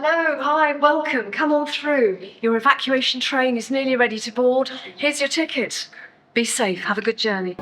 Hello, hi, welcome. Come on through. Your evacuation train is nearly ready to board. Here's your ticket. Be safe. Have a good journey.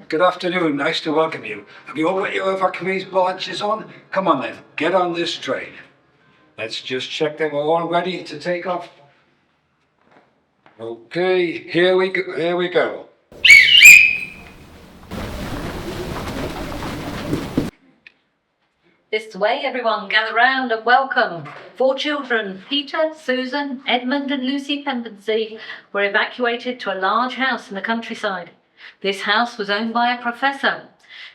Good afternoon. Nice to welcome you. Have you all got your evacuation badges on? Come on then. Get on this train. Let's just check that we're all ready to take off. Okay, here we go. Here we go. This way, everyone, gather round and welcome. 4 children, Peter, Susan, Edmund and Lucy Pemberton, were evacuated to a large house in the countryside. This house was owned by a professor.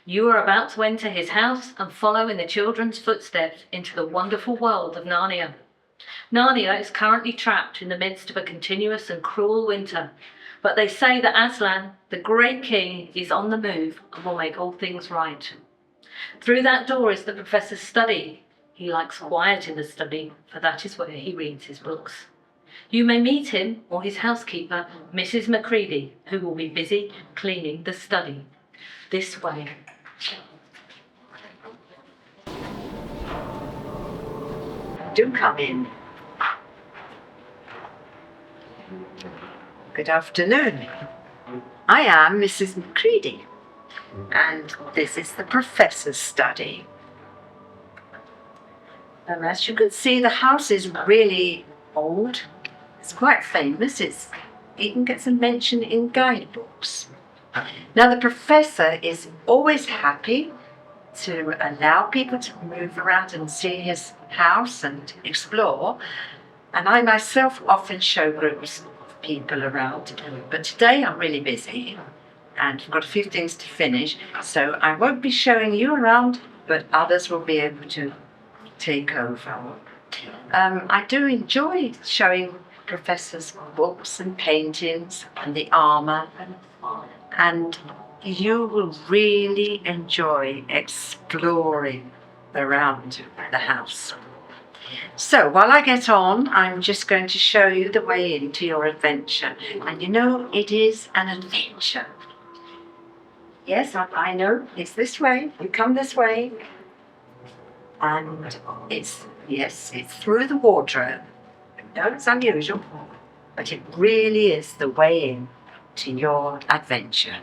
You are about to enter his house and follow in the children's footsteps into the wonderful world of Narnia. Narnia is currently trapped in the midst of a continuous and cruel winter, but they say that Aslan, the great king, is on the move and will make all things right. Through that door is the professor's study. He likes quiet in the study, for that is where he reads his books. You may meet him or his housekeeper, Mrs. Macready, who will be busy cleaning the study. This way. Do come in. Good afternoon. I am Mrs. Macready, and this is the professor's study. And as you can see, the house is really old. It's quite famous. It even gets a mention in guidebooks. Now, the professor is always happy to allow people to move around and see his house and explore. And I myself often show groups of people around. But today I'm really busy and I've got a few things to finish. So I won't be showing you around, but others will be able to take over. I do enjoy showing professors books and paintings and the armour, and you will really enjoy exploring around the house. So while I get on, I'm just going to show you the way into your adventure. And you know, it is an adventure. Yes, I know, it's this way. You come this way. And it's through the wardrobe. No, it's unusual, but it really is the way in to your adventure.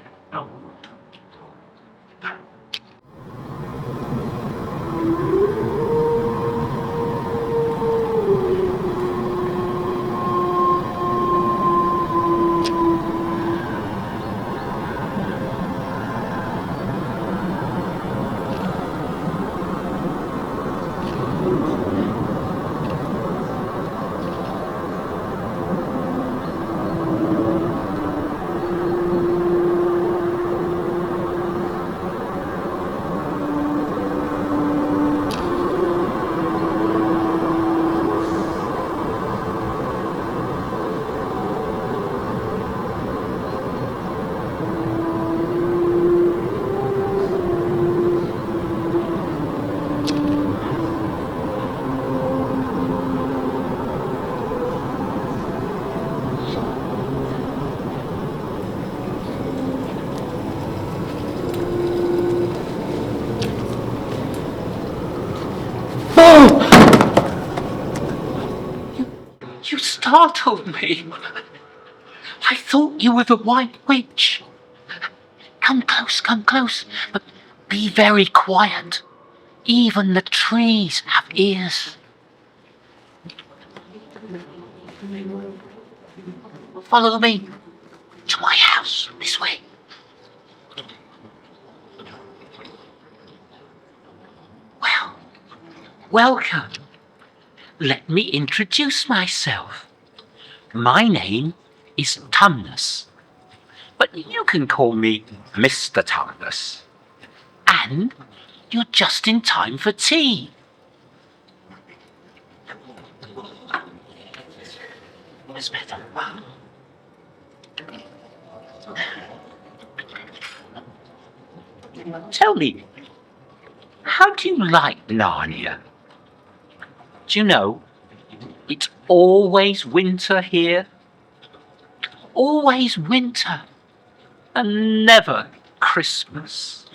You startled me. I thought you were the White Witch. Come close, but be very quiet. Even the trees have ears. Follow me to my house, this way. Well, welcome. Let me introduce myself. My name is Tumnus, but you can call me Mr. Tumnus. And you're just in time for tea. That's better. Tell me, how do you like Narnia? Do you know, it's always winter here. Always winter. And never Christmas.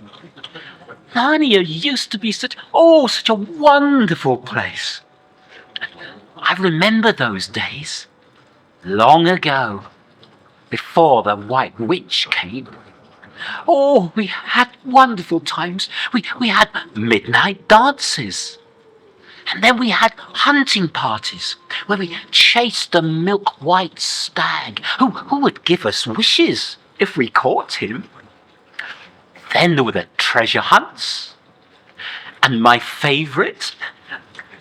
Narnia used to be such a wonderful place. I remember those days, long ago, before the White Witch came. Oh, we had wonderful times. We had midnight dances. And then we had hunting parties where we chased a milk-white stag who would give us wishes if we caught him. Then there were the treasure hunts. And my favourite,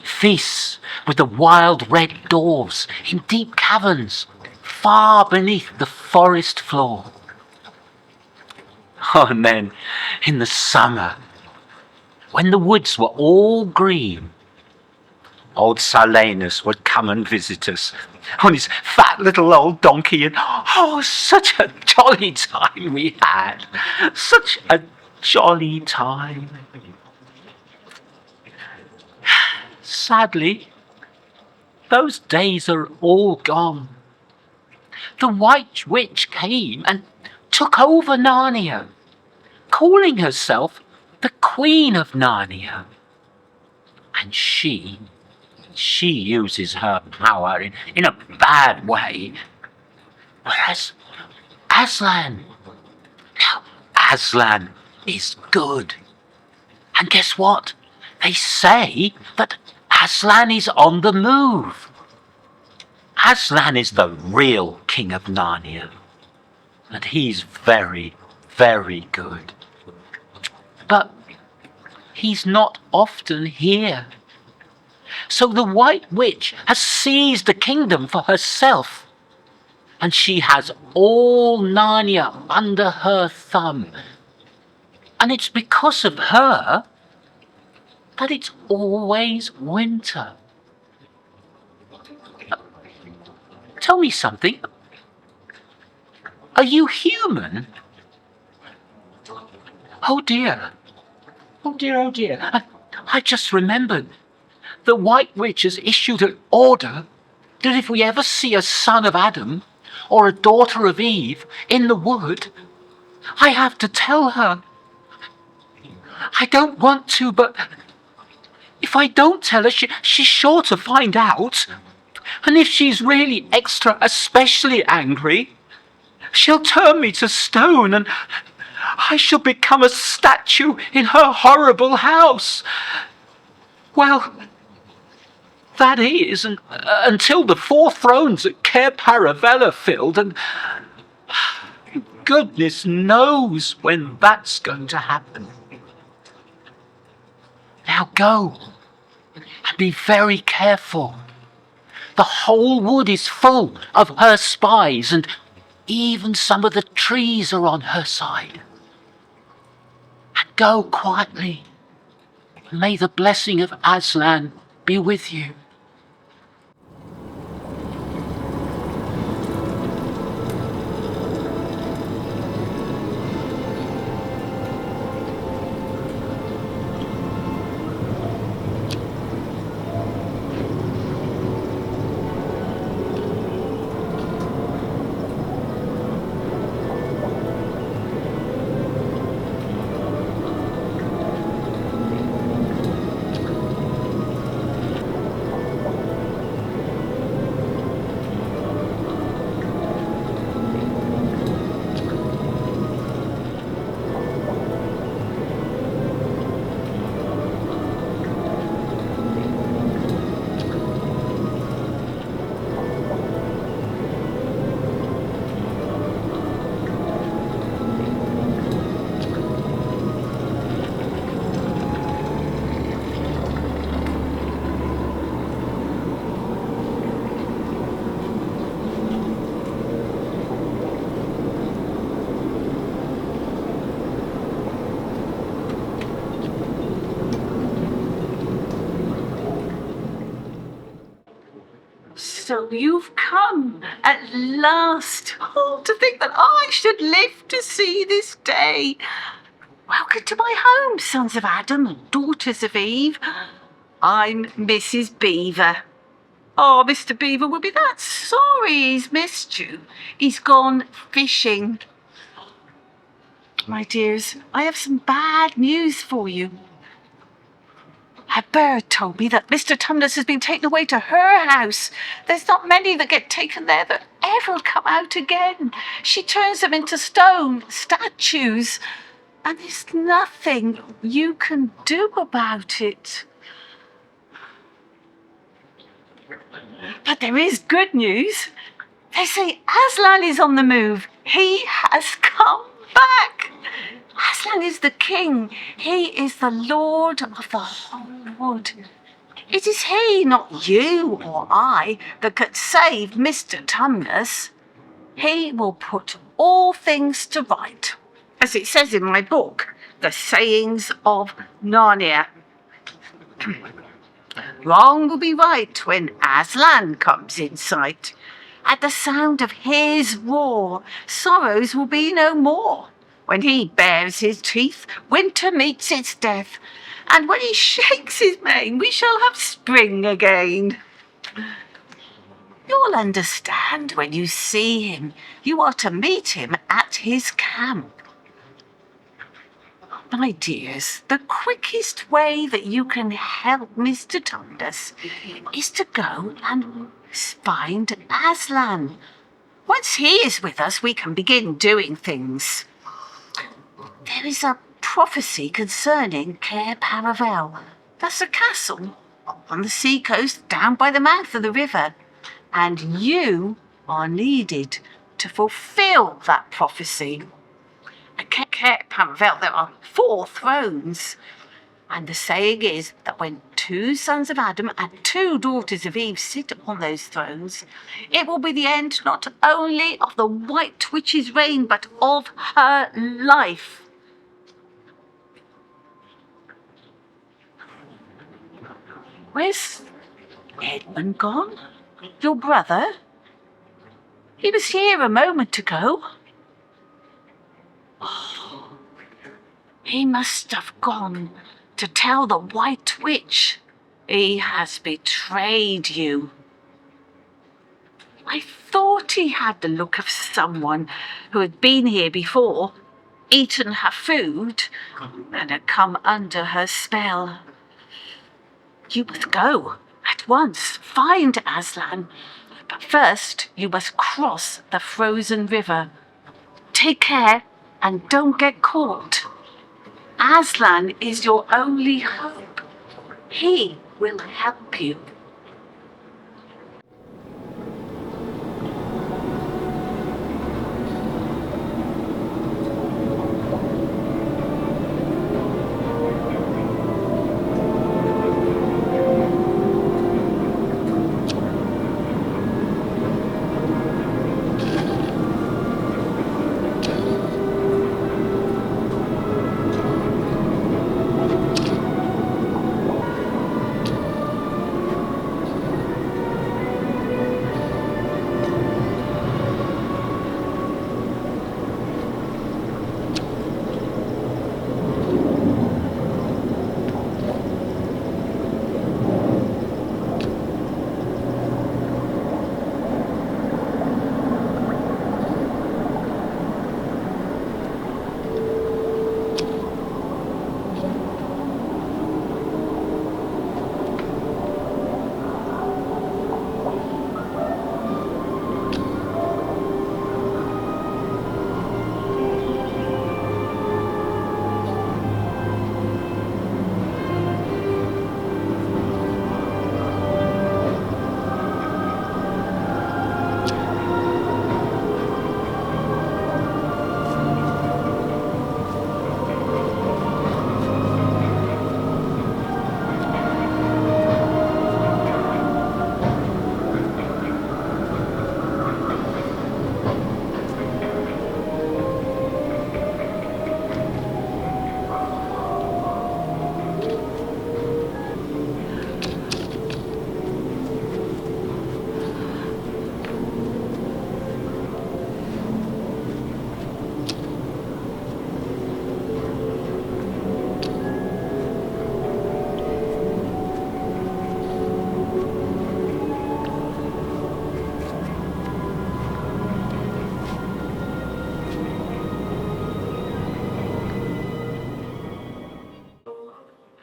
feasts with the wild red dwarves in deep caverns far beneath the forest floor. Oh, and then in the summer, when the woods were all green, old Silenus would come and visit us on his fat little old donkey, and oh, such a jolly time we had. Such a jolly time. Sadly, those days are all gone. The White Witch came and took over Narnia, calling herself the Queen of Narnia. And she uses her power in a bad way. Whereas Aslan, now Aslan is good. And guess what? They say that Aslan is on the move. Aslan is the real King of Narnia. And he's very, very good. But he's not often here. So the White Witch has seized the kingdom for herself. And she has all Narnia under her thumb. And it's because of her that it's always winter. Tell me something. Are you human? Oh dear. Oh dear, oh dear. I just remembered. The White Witch has issued an order that if we ever see a son of Adam or a daughter of Eve in the wood, I have to tell her. I don't want to, but if I don't tell her, she's sure to find out. And if she's really especially angry, she'll turn me to stone and I shall become a statue in her horrible house. Well, that is, until the 4 thrones at Cair Paravel are filled, and goodness knows when that's going to happen. Now go, and be very careful. The whole wood is full of her spies, and even some of the trees are on her side. And go quietly. May the blessing of Aslan be with you. So you've come at last. Oh, to think that I should live to see this day. Welcome to my home, sons of Adam and daughters of Eve. I'm Mrs. Beaver. Oh, Mr. Beaver will be that sorry he's missed you. He's gone fishing. My dears, I have some bad news for you. A bird told me that Mr. Tumnus has been taken away to her house. There's not many that get taken there that ever come out again. She turns them into stone statues, and there's nothing you can do about it. But there is good news. They say Aslan is on the move. He has come back. Aslan is the king. He is the lord of the whole wood. It is he, not you or I, that could save Mr. Tumnus. He will put all things to right, as it says in my book, The Sayings of Narnia. Wrong will be right when Aslan comes in sight. At the sound of his roar, sorrows will be no more. When he bares his teeth, winter meets its death, and when he shakes his mane, we shall have spring again. You'll understand when you see him. You are to meet him at his camp. My dears, the quickest way that you can help Mr. Tumnus is to go and find Aslan. Once he is with us, we can begin doing things. There is a prophecy concerning Cair Paravel. That's a castle on the sea coast down by the mouth of the river. And you are needed to fulfill that prophecy. At Cair Paravel there are 4 thrones. And the saying is that when 2 sons of Adam and 2 daughters of Eve sit upon those thrones, it will be the end not only of the White Witch's reign, but of her life. Where's Edmund gone? Your brother? He was here a moment ago. Oh, he must have gone to tell the White Witch. He has betrayed you. I thought he had the look of someone who had been here before, eaten her food, and had come under her spell. You must go at once, find Aslan. But first you must cross the frozen river. Take care and don't get caught. Aslan is your only hope. He will help you.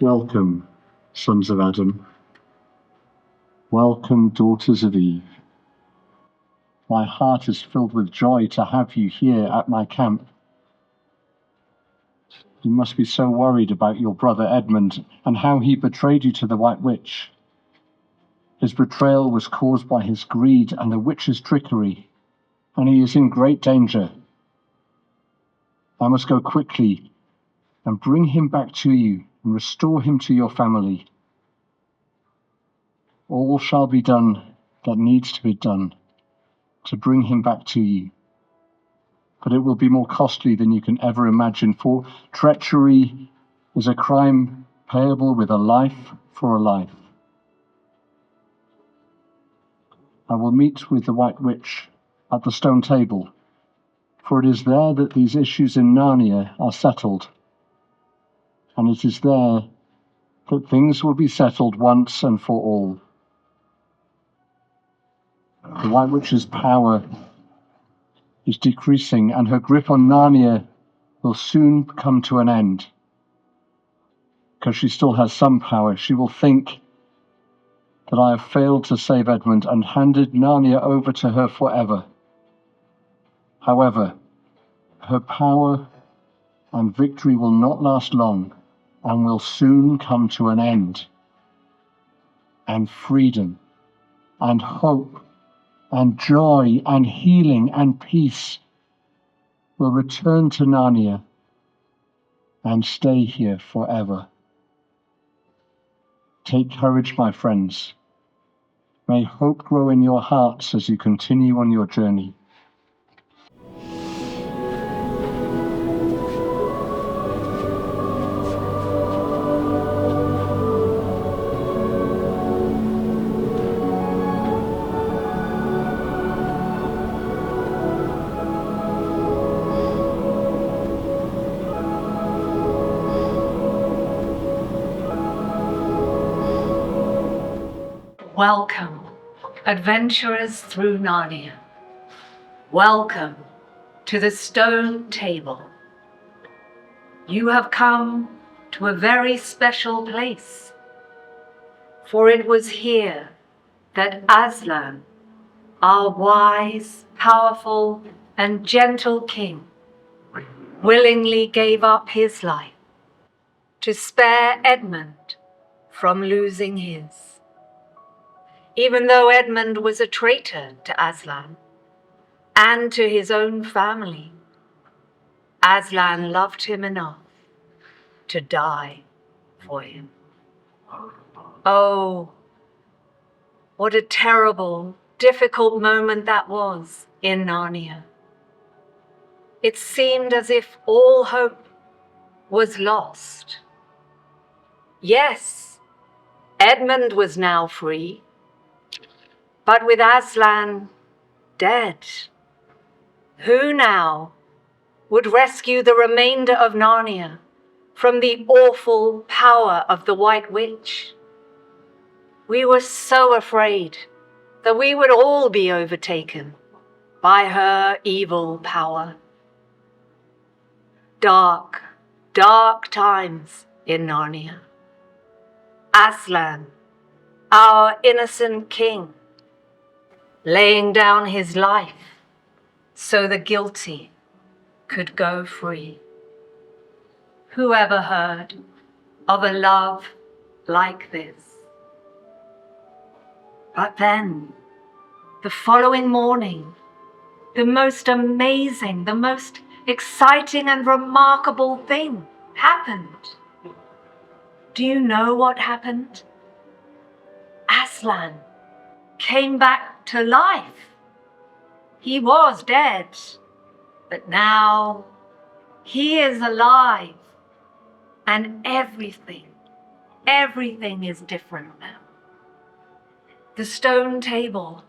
Welcome, sons of Adam. Welcome, daughters of Eve. My heart is filled with joy to have you here at my camp. You must be so worried about your brother Edmund and how he betrayed you to the White Witch. His betrayal was caused by his greed and the witch's trickery, and he is in great danger. I must go quickly and bring him back to you and restore him to your family. All shall be done that needs to be done to bring him back to you. But it will be more costly than you can ever imagine, for treachery is a crime payable with a life for a life. I will meet with the White Witch at the stone table, for it is there that these issues in Narnia are settled, and it is there that things will be settled once and for all. The White Witch's power is decreasing, and her grip on Narnia will soon come to an end. Because she still has some power, she will think that I have failed to save Edmund and handed Narnia over to her forever. However, her power and victory will not last long and will soon come to an end. And freedom and hope and joy and healing and peace will return to Narnia and stay here forever. Take courage, my friends. May hope grow in your hearts as you continue on your journey. Welcome, adventurers through Narnia. Welcome to the stone table. You have come to a very special place, for it was here that Aslan, our wise, powerful, and gentle king, willingly gave up his life to spare Edmund from losing his. Even though Edmund was a traitor to Aslan and to his own family, Aslan loved him enough to die for him. Oh, what a terrible, difficult moment that was in Narnia. It seemed as if all hope was lost. Yes, Edmund was now free, but with Aslan dead, who now would rescue the remainder of Narnia from the awful power of the White Witch? We were so afraid that we would all be overtaken by her evil power. Dark, dark times in Narnia. Aslan, our innocent king, laying down his life so the guilty could go free. Who ever heard of a love like this? But then, the following morning, the most amazing, the most exciting and remarkable thing happened. Do you know what happened? Aslan came back to life. He was dead, but now he is alive, and everything is different now. The stone table,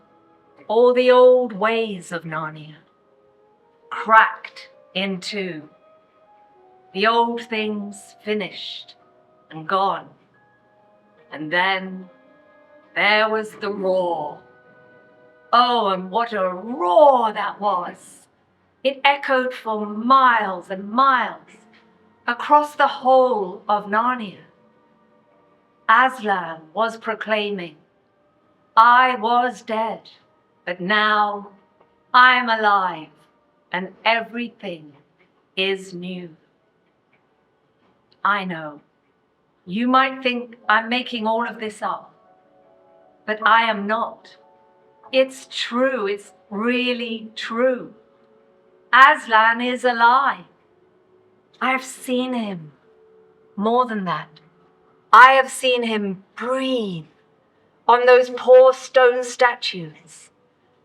all the old ways of Narnia, cracked in two. The old things finished and gone. And then there was the roar. Oh, and what a roar that was! It echoed for miles and miles across the whole of Narnia. Aslan was proclaiming, I was dead, but now I'm alive, and everything is new. I know, you might think I'm making all of this up, but I am not. It's true, it's really true. Aslan is alive. I have seen him. More than that, I have seen him breathe on those poor stone statues,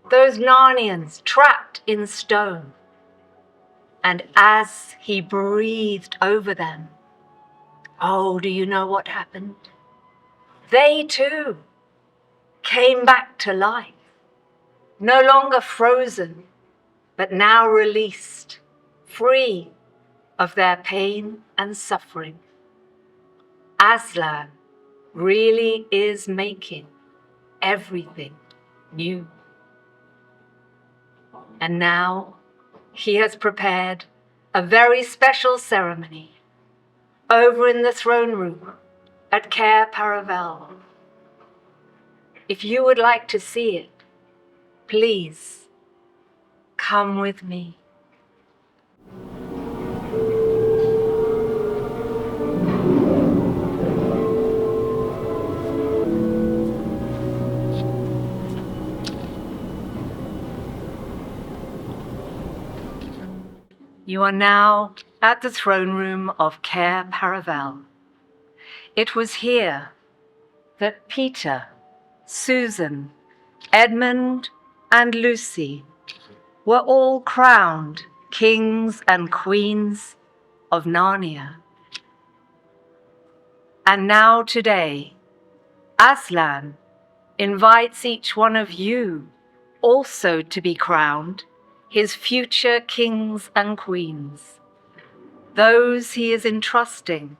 those Narnians trapped in stone. And as he breathed over them, oh, do you know what happened? They too came back to life, no longer frozen, but now released, free of their pain and suffering. Aslan really is making everything new. And now he has prepared a very special ceremony over in the throne room at Cair Paravel. If you would like to see it, please come with me. You are now at the throne room of Cair Paravel. It was here that Peter, Susan, Edmund, and Lucy were all crowned kings and queens of Narnia. And now today, Aslan invites each one of you also to be crowned his future kings and queens, those he is entrusting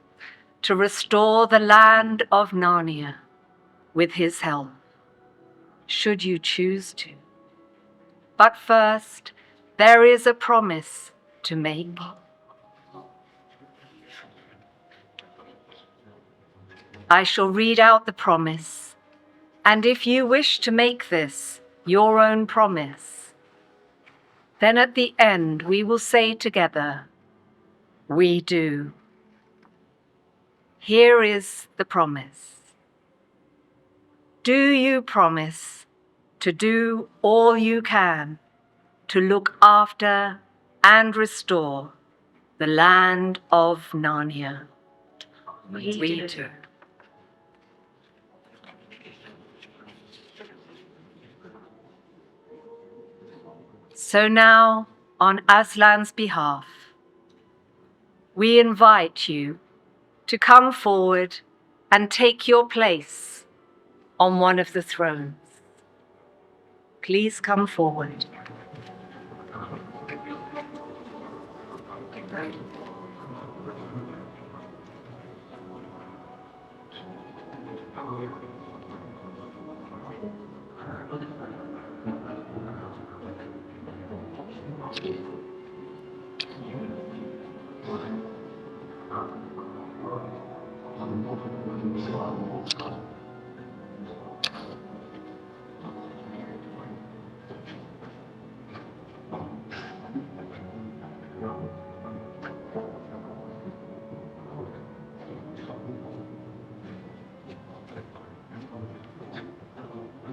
to restore the land of Narnia with his help, should you choose to. But first, there is a promise to make. I shall read out the promise, and if you wish to make this your own promise, then at the end we will say together, we do. Here is the promise. Do you promise to do all you can to look after and restore the land of Narnia? We do. So now, on Aslan's behalf, we invite you to come forward and take your place on one of the thrones. Please come forward.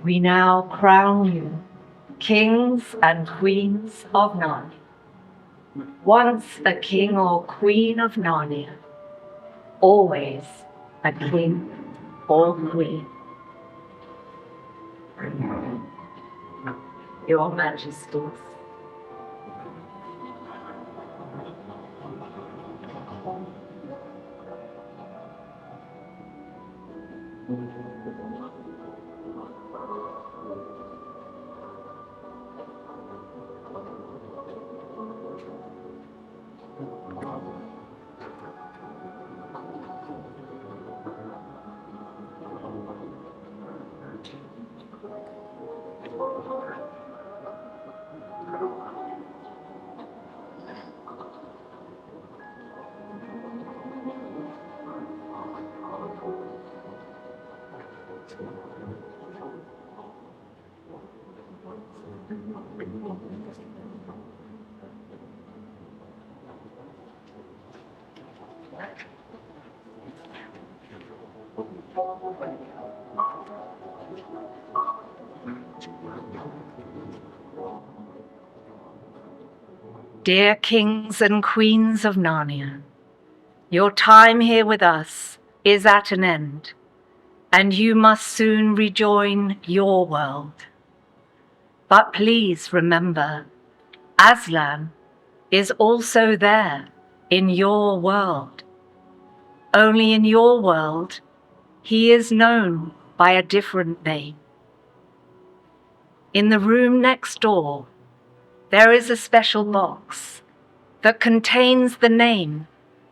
We now crown you kings and queens of Narnia. Once a king or queen of Narnia, always a king or queen. Your Majesties. Dear kings and queens of Narnia, your time here with us is at an end, and you must soon rejoin your world. But please remember, Aslan is also there in your world. Only in your world, he is known by a different name. In the room next door, there is a special box that contains the name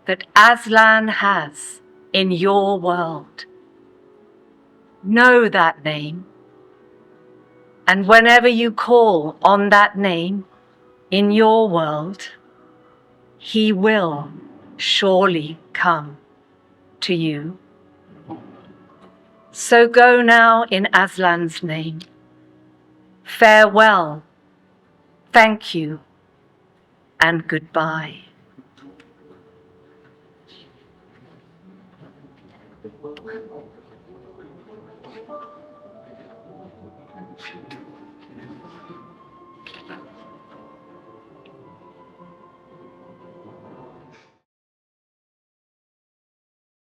that Aslan has in your world. Know that name, and whenever you call on that name in your world, he will surely come to you. So go now in Aslan's name. Farewell, thank you, and goodbye.